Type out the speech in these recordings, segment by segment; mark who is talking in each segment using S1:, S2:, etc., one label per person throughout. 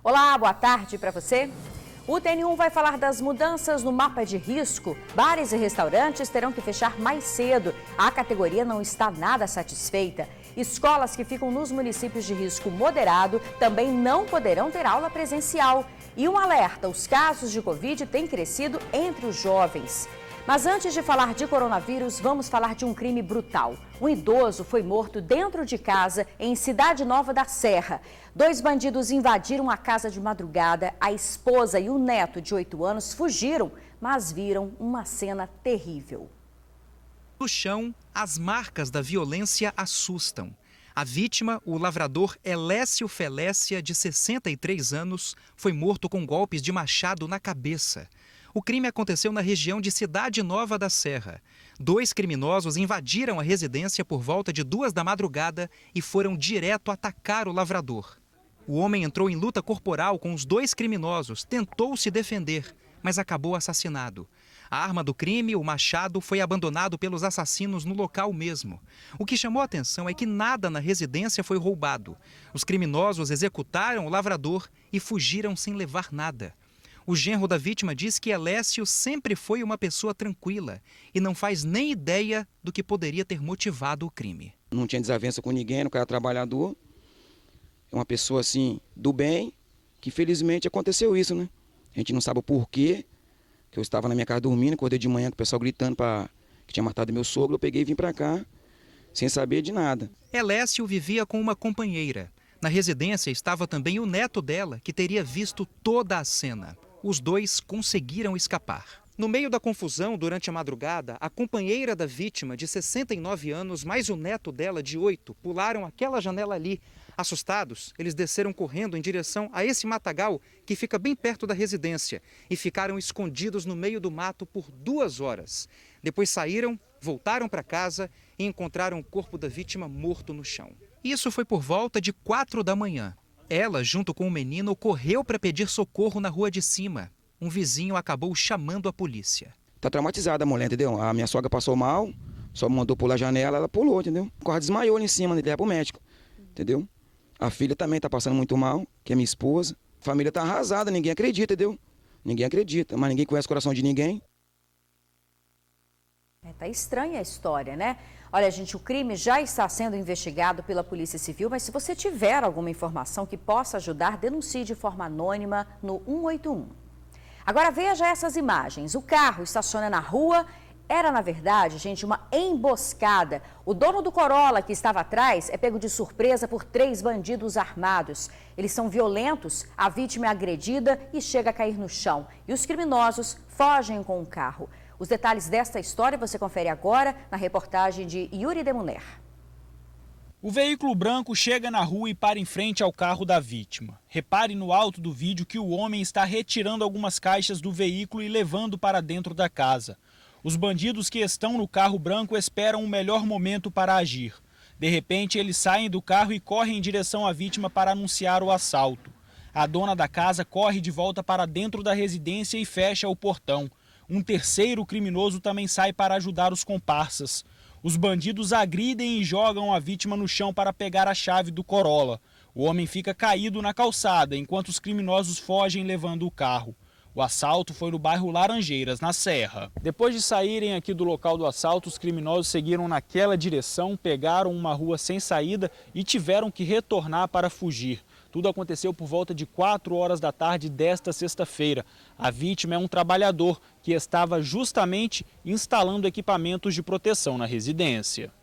S1: Olá, boa tarde para você. O TN1 vai falar das mudanças no mapa de risco. Bares e restaurantes terão que fechar mais cedo. A categoria não está nada satisfeita. Escolas que ficam nos municípios de risco moderado também não poderão ter aula presencial. E um alerta, os casos de Covid têm crescido entre os jovens. Mas antes de falar de coronavírus, vamos falar de um crime brutal. Um idoso foi morto dentro de casa em Cidade Nova da Serra. 2 bandidos invadiram a casa de madrugada. A esposa e o neto de 8 anos fugiram, mas viram uma cena terrível.
S2: No chão, as marcas da violência assustam. A vítima, o lavrador Elécio Felécia, de 63 anos, foi morto com golpes de machado na cabeça. O crime aconteceu na região de Cidade Nova da Serra. 2 criminosos invadiram a residência por volta de 2 da madrugada e foram direto atacar o lavrador. O homem entrou em luta corporal com os 2 criminosos, tentou se defender, mas acabou assassinado. A arma do crime, o machado, foi abandonado pelos assassinos no local mesmo. O que chamou a atenção é que nada na residência foi roubado. Os criminosos executaram o lavrador e fugiram sem levar nada. O genro da vítima diz que Elécio sempre foi uma pessoa tranquila e não faz nem ideia do que poderia ter motivado o crime.
S3: Não tinha desavença com ninguém, não era trabalhador. É uma pessoa assim do bem, que felizmente aconteceu isso, né? A gente não sabe o porquê, que eu estava na minha casa dormindo, acordei de manhã com o pessoal gritando que tinha matado meu sogro, eu peguei e vim para cá sem saber de nada.
S2: Elécio vivia com uma companheira. Na residência estava também o neto dela, que teria visto toda a cena. Os 2 conseguiram escapar. No meio da confusão, durante a madrugada, a companheira da vítima, de 69 anos, mais o neto dela, de 8, pularam aquela janela ali. Assustados, eles desceram correndo em direção a esse matagal que fica bem perto da residência e ficaram escondidos no meio do mato por 2 horas. Depois saíram, voltaram para casa e encontraram o corpo da vítima morto no chão. Isso foi por volta de 4 da manhã. Ela, junto com o menino, correu para pedir socorro na rua de cima. Um vizinho acabou chamando a polícia.
S3: Tá traumatizada a mulher, entendeu? A minha sogra passou mal, só me mandou pular a janela, ela pulou, entendeu? Quase desmaiou ali em cima, leva pro médico, entendeu? A filha também tá passando muito mal, que é minha esposa. A família tá arrasada, ninguém acredita, entendeu? Ninguém acredita, mas ninguém conhece o coração de ninguém.
S1: Tá estranha a história, né? Olha, gente, o crime já está sendo investigado pela Polícia Civil, mas se você tiver alguma informação que possa ajudar, denuncie de forma anônima no 181. Agora veja essas imagens. O carro estaciona na rua. Era, na verdade, gente, uma emboscada. O dono do Corolla que estava atrás é pego de surpresa por 3 bandidos armados. Eles são violentos, a vítima é agredida e chega a cair no chão. E os criminosos fogem com o carro. Os detalhes desta história você confere agora na reportagem de Yuri Demuner.
S4: O veículo branco chega na rua e para em frente ao carro da vítima. Repare no alto do vídeo que o homem está retirando algumas caixas do veículo e levando para dentro da casa. Os bandidos que estão no carro branco esperam o melhor momento para agir. De repente, eles saem do carro e correm em direção à vítima para anunciar o assalto. A dona da casa corre de volta para dentro da residência e fecha o portão. Um terceiro criminoso também sai para ajudar os comparsas. Os bandidos agridem e jogam a vítima no chão para pegar a chave do Corolla. O homem fica caído na calçada, enquanto os criminosos fogem levando o carro. O assalto foi no bairro Laranjeiras, na Serra. Depois de saírem aqui do local do assalto, os criminosos seguiram naquela direção, pegaram uma rua sem saída e tiveram que retornar para fugir. Tudo aconteceu por volta de 4 horas da tarde desta sexta-feira. A vítima é um trabalhador que estava justamente instalando equipamentos de proteção na residência.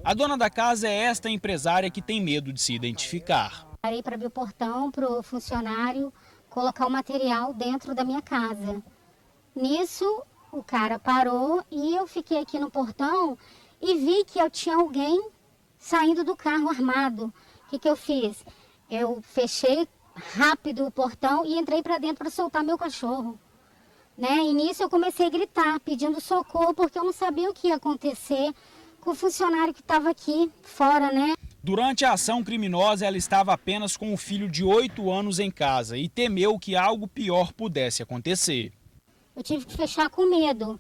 S4: A dona da casa é esta empresária que tem medo de se identificar.
S5: Parei para abrir o portão para o funcionário colocar o material dentro da minha casa. Nisso, o cara parou e eu fiquei aqui no portão e vi que eu tinha alguém saindo do carro armado. O que eu fiz? Eu fechei rápido o portão e entrei para dentro para soltar meu cachorro. E nisso eu comecei a gritar, pedindo socorro, porque eu não sabia o que ia acontecer com o funcionário que estava aqui fora,
S4: Durante a ação criminosa, ela estava apenas com o filho de 8 anos em casa e temeu que algo pior pudesse acontecer.
S5: Eu tive que fechar com medo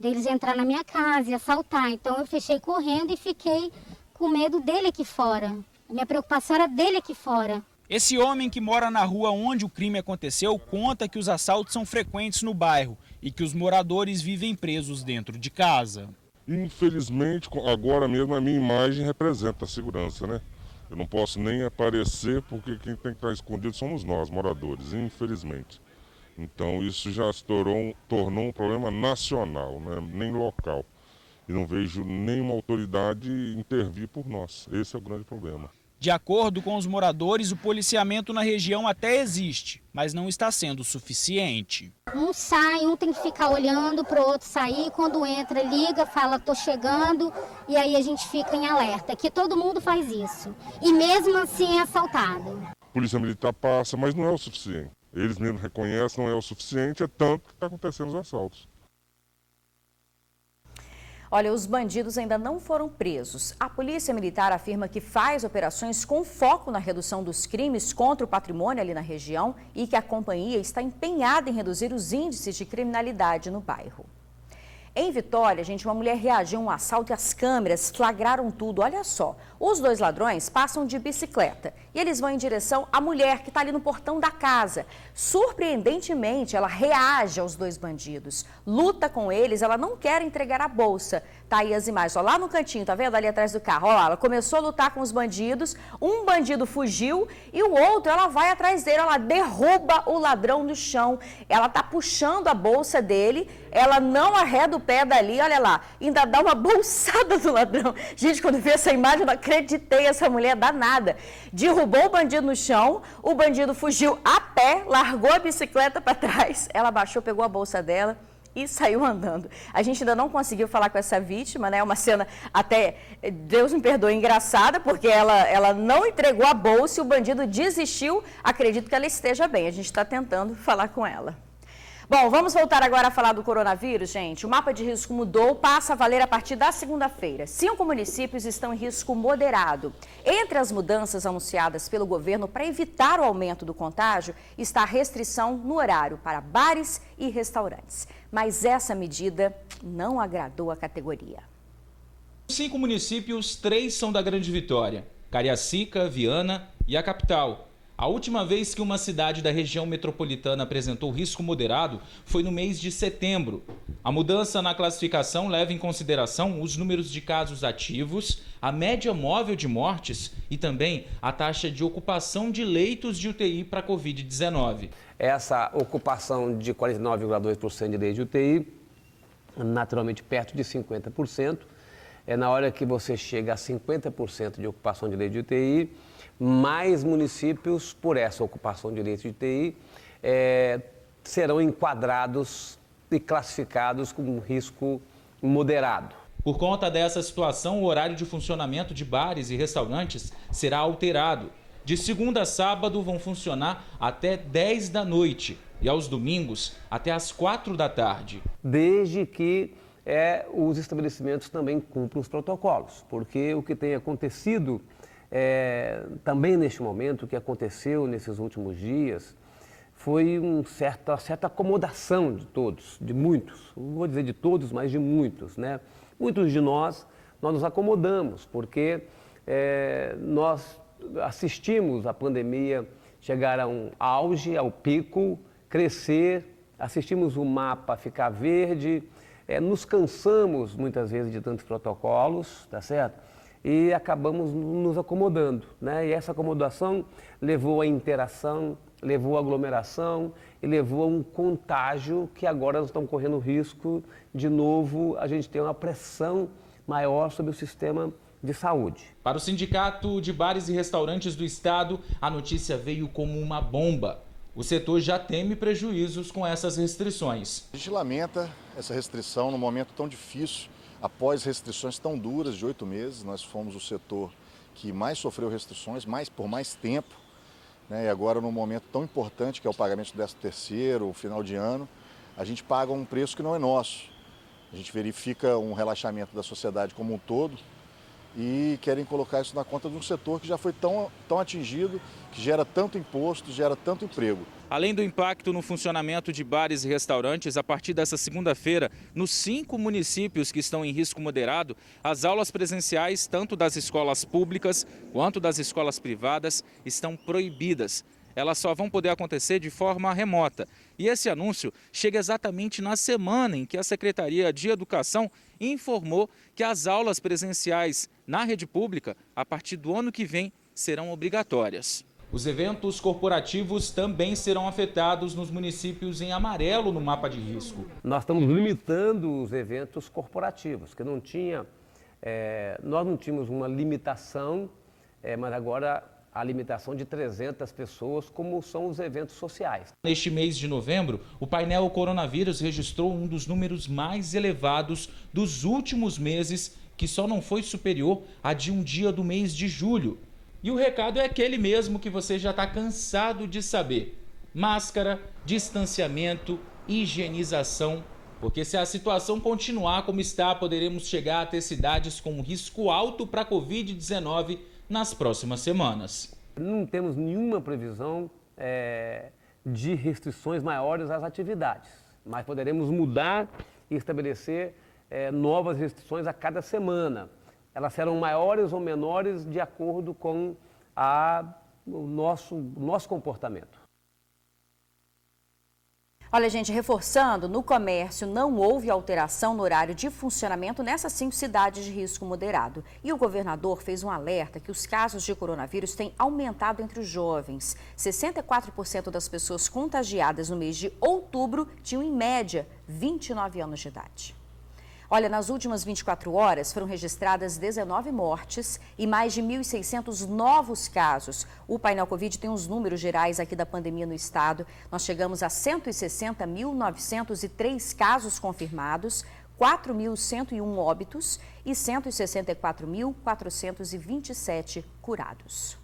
S5: deles entrar na minha casa e assaltar. Então eu fechei correndo e fiquei com medo dele aqui fora. A minha preocupação era dele aqui fora.
S4: Esse homem que mora na rua onde o crime aconteceu conta que os assaltos são frequentes no bairro e que os moradores vivem presos dentro de casa.
S6: Infelizmente, agora mesmo a minha imagem representa a segurança, né? Eu não posso nem aparecer porque quem tem que estar escondido somos nós, moradores, infelizmente. Então isso já se tornou um problema nacional, né? Nem local. E não vejo nenhuma autoridade intervir por nós. Esse é o grande problema.
S4: De acordo com os moradores, o policiamento na região até existe, mas não está sendo suficiente.
S5: Um sai, um tem que ficar olhando para o outro sair, quando entra, liga, fala, tô chegando, e aí a gente fica em alerta, que todo mundo faz isso. E mesmo assim é assaltado.
S6: A Polícia Militar passa, mas não é o suficiente. Eles mesmos reconhecem, não é o suficiente, é tanto que está acontecendo os assaltos.
S1: Olha, os bandidos ainda não foram presos. A Polícia Militar afirma que faz operações com foco na redução dos crimes contra o patrimônio ali na região e que a companhia está empenhada em reduzir os índices de criminalidade no bairro. Em Vitória, gente, uma mulher reagiu a um assalto e as câmeras flagraram tudo. Olha só, os dois ladrões passam de bicicleta e eles vão em direção à mulher que está ali no portão da casa. Surpreendentemente, ela reage aos dois bandidos, luta com eles, ela não quer entregar a bolsa. Tá aí as imagens, ó, lá no cantinho, tá vendo ali atrás do carro? Ó lá, ela começou a lutar com os bandidos, um bandido fugiu e o outro, ela vai atrás dele, ela derruba o ladrão no chão. Ela tá puxando a bolsa dele, ela não arreda o pé dali, olha lá, ainda dá uma bolsada do ladrão. Gente, quando eu vi essa imagem, eu não acreditei, essa mulher danada. Derrubou o bandido no chão, o bandido fugiu a pé, largou a bicicleta para trás, ela baixou, pegou a bolsa dela e saiu andando. A gente ainda não conseguiu falar com essa vítima, né? Uma cena até, Deus me perdoe, engraçada, porque ela não entregou a bolsa e o bandido desistiu. Acredito que ela esteja bem, a gente está tentando falar com ela. Bom, vamos voltar agora a falar do coronavírus, gente. O mapa de risco mudou, passa a valer a partir da segunda-feira. 5 municípios estão em risco moderado. Entre as mudanças anunciadas pelo governo para evitar o aumento do contágio está a restrição no horário para bares e restaurantes. Mas essa medida não agradou a categoria.
S7: 5 municípios, 3 são da Grande Vitória: Cariacica, Viana e a capital. A última vez que uma cidade da região metropolitana apresentou risco moderado foi no mês de setembro. A mudança na classificação leva em consideração os números de casos ativos, a média móvel de mortes e também a taxa de ocupação de leitos de UTI para a Covid-19.
S8: Essa ocupação de 49,2% de leitos de UTI, naturalmente perto de 50%, na hora que você chega a 50% de ocupação de leitos de UTI, mais municípios, por essa ocupação de leitos de UTI, serão enquadrados e classificados com risco moderado.
S7: Por conta dessa situação, o horário de funcionamento de bares e restaurantes será alterado. De segunda a sábado vão funcionar até 10 da noite e aos domingos até às 4 da tarde.
S8: Desde que os estabelecimentos também cumpram os protocolos, porque o que tem acontecido também neste momento, o que aconteceu nesses últimos dias, foi uma certa acomodação de todos, de muitos, não vou dizer de todos, mas de muitos, né? Muitos de nós nos acomodamos, porque nós assistimos a pandemia chegar a um auge, ao pico, crescer, assistimos o mapa ficar verde, nos cansamos muitas vezes de tantos protocolos, tá certo? E acabamos nos acomodando, né? E essa acomodação levou à interação, levou à aglomeração e levou a um contágio que agora nós estamos correndo risco, de novo, a gente tem uma pressão maior sobre o sistema de saúde.
S7: Para o Sindicato de Bares e Restaurantes do Estado, a notícia veio como uma bomba. O setor já teme prejuízos com essas restrições.
S9: A gente lamenta essa restrição num momento tão difícil. Após restrições tão duras de 8 meses, nós fomos o setor que mais sofreu restrições, por mais tempo, né? E agora num momento tão importante que é o pagamento do 13º, o final de ano, a gente paga um preço que não é nosso. A gente verifica um relaxamento da sociedade como um todo e querem colocar isso na conta de um setor que já foi tão atingido, que gera tanto imposto, gera tanto emprego.
S7: Além do impacto no funcionamento de bares e restaurantes, a partir dessa segunda-feira, nos 5 municípios que estão em risco moderado, as aulas presenciais, tanto das escolas públicas quanto das escolas privadas, estão proibidas. Elas só vão poder acontecer de forma remota. E esse anúncio chega exatamente na semana em que a Secretaria de Educação informou que as aulas presenciais na rede pública, a partir do ano que vem, serão obrigatórias. Os eventos corporativos também serão afetados nos municípios em amarelo no mapa de risco.
S8: Nós estamos limitando os eventos corporativos, que nós não tínhamos uma limitação, mas agora a limitação de 300 pessoas, como são os eventos sociais.
S7: Neste mês de novembro, o painel Coronavírus registrou um dos números mais elevados dos últimos meses, que só não foi superior a de um dia do mês de julho. E o recado é aquele mesmo que você já está cansado de saber. Máscara, distanciamento, higienização. Porque se a situação continuar como está, poderemos chegar a ter cidades com risco alto para a Covid-19 nas próximas semanas.
S8: Não temos nenhuma previsão de restrições maiores às atividades, mas poderemos mudar e estabelecer novas restrições a cada semana. Elas serão maiores ou menores de acordo com o nosso comportamento.
S1: Olha, gente, reforçando, no comércio não houve alteração no horário de funcionamento nessas 5 cidades de risco moderado. E o governador fez um alerta que os casos de coronavírus têm aumentado entre os jovens. 64% das pessoas contagiadas no mês de outubro tinham, em média, 29 anos de idade. Olha, nas últimas 24 horas foram registradas 19 mortes e mais de 1.600 novos casos. O painel Covid tem os números gerais aqui da pandemia no estado. Nós chegamos a 160.903 casos confirmados, 4.101 óbitos e 164.427 curados.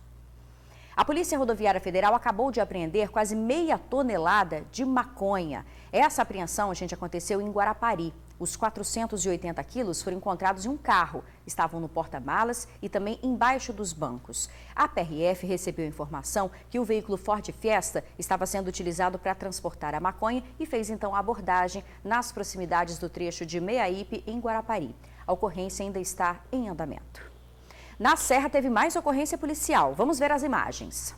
S1: A Polícia Rodoviária Federal acabou de apreender quase meia tonelada de maconha. Essa apreensão, gente, aconteceu em Guarapari. Os 480 quilos foram encontrados em um carro, estavam no porta-malas e também embaixo dos bancos. A PRF recebeu informação que o veículo Ford Fiesta estava sendo utilizado para transportar a maconha e fez então a abordagem nas proximidades do trecho de Meiaípe, em Guarapari. A ocorrência ainda está em andamento. Na Serra teve mais ocorrência policial. Vamos ver as imagens.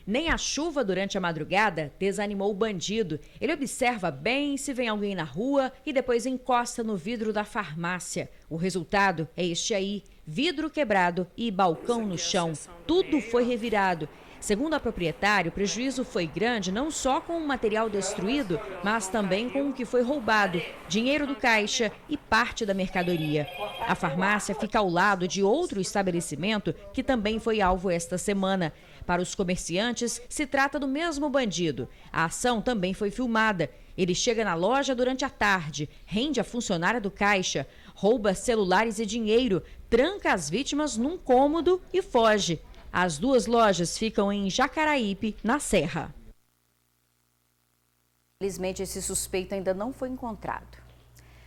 S1: Nem a chuva durante a madrugada desanimou o bandido. Ele observa bem se vem alguém na rua e depois encosta no vidro da farmácia. O resultado é este aí: vidro quebrado e balcão no chão. Tudo foi revirado. Segundo a proprietária, o prejuízo foi grande não só com o material destruído, mas também com o que foi roubado, dinheiro do caixa e parte da mercadoria. A farmácia fica ao lado de outro estabelecimento que também foi alvo esta semana. Para os comerciantes, se trata do mesmo bandido. A ação também foi filmada. Ele chega na loja durante a tarde, rende a funcionária do caixa, rouba celulares e dinheiro, tranca as vítimas num cômodo e foge. As 2 lojas ficam em Jacaraípe, na Serra. Infelizmente, esse suspeito ainda não foi encontrado.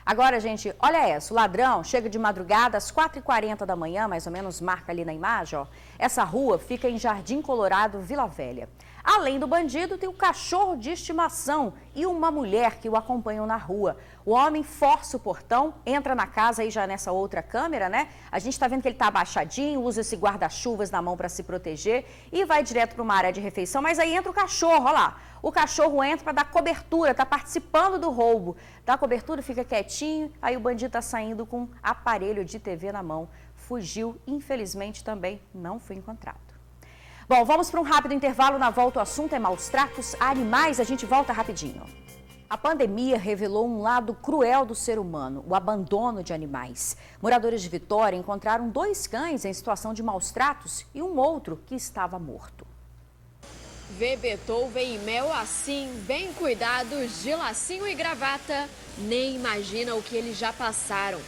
S1: Agora, gente, olha essa, o ladrão chega de madrugada às 4h40 da manhã, mais ou menos, marca ali na imagem, ó. Essa rua fica em Jardim Colorado, Vila Velha. Além do bandido, tem um cachorro de estimação e uma mulher que o acompanham na rua. O homem força o portão, entra na casa aí já nessa outra câmera, né? A gente tá vendo que ele tá abaixadinho, usa esse guarda-chuvas na mão para se proteger e vai direto para uma área de refeição, mas aí entra o cachorro, olha lá. O cachorro entra para dar cobertura, tá participando do roubo. Dá cobertura, fica quietinho, aí o bandido tá saindo com um aparelho de TV na mão. Fugiu, infelizmente também não foi encontrado. Bom, vamos para um rápido intervalo. Na volta o assunto é maus tratos a animais. A gente volta rapidinho. A pandemia revelou um lado cruel do ser humano, o abandono de animais. Moradores de Vitória encontraram 2 cães em situação de maus tratos e um outro que estava morto.
S10: Bebetou, vem mel assim, bem cuidados, de lacinho e gravata. Nem imagina o que eles já passaram.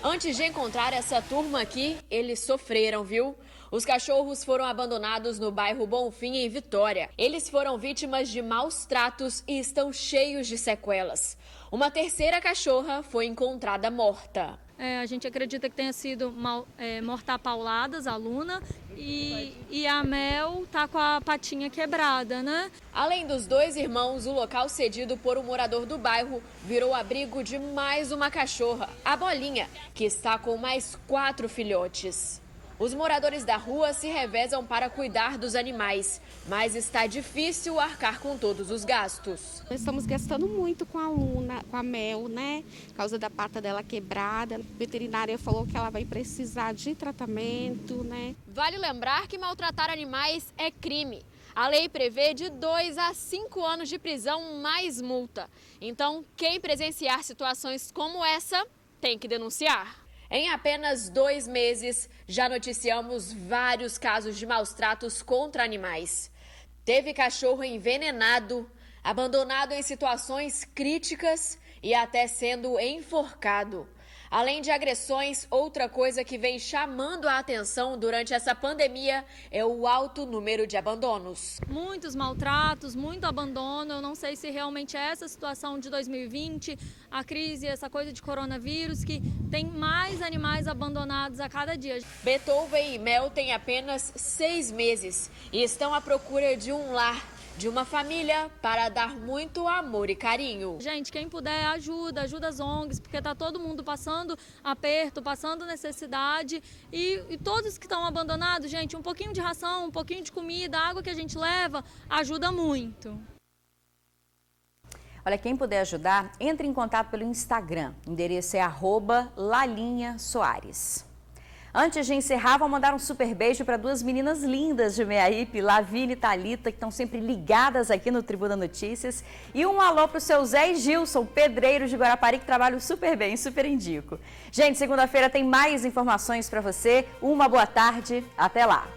S10: Antes de encontrar essa turma aqui, eles sofreram, viu? Os cachorros foram abandonados no bairro Bonfim, em Vitória. Eles foram vítimas de maus tratos e estão cheios de sequelas. Uma terceira cachorra foi encontrada morta.
S11: A gente acredita que tenha sido mortapauladas a Luna e a Mel tá com a patinha quebrada, né?
S10: Além dos dois irmãos, o local cedido por um morador do bairro virou abrigo de mais uma cachorra, a Bolinha, que está com mais 4 filhotes. Os moradores da rua se revezam para cuidar dos animais, mas está difícil arcar com todos os gastos.
S12: Nós estamos gastando muito com a Luna, com a Mel, né? Por causa da pata dela quebrada. A veterinária falou que ela vai precisar de tratamento, né?
S10: Vale lembrar que maltratar animais é crime. A lei prevê de 2 a 5 anos de prisão mais multa. Então, quem presenciar situações como essa tem que denunciar. Em apenas 2 meses, já noticiamos vários casos de maus tratos contra animais. Teve cachorro envenenado, abandonado em situações críticas e até sendo enforcado. Além de agressões, outra coisa que vem chamando a atenção durante essa pandemia é o alto número de abandonos.
S11: Muitos maltratos, muito abandono. Eu não sei se realmente é essa situação de 2020, a crise, essa coisa de coronavírus, que tem mais animais abandonados a cada dia.
S10: Beethoven e Mel têm apenas 6 meses e estão à procura de um lar, de uma família para dar muito amor e carinho.
S11: Gente, quem puder ajuda as ONGs, porque tá todo mundo passando aperto, passando necessidade e todos que estão abandonados, gente, um pouquinho de ração, um pouquinho de comida, água que a gente leva, ajuda muito.
S1: Olha, quem puder ajudar, entre em contato pelo Instagram, o endereço é @lalinhasoares. Antes de encerrar, vou mandar um super beijo para 2 meninas lindas de Meaípe, Lavínia e Thalita, que estão sempre ligadas aqui no Tribuna Notícias. E um alô para o seu Zé e Gilson, pedreiros de Guarapari, que trabalham super bem, super indico. Gente, segunda-feira tem mais informações para você. Uma boa tarde, até lá.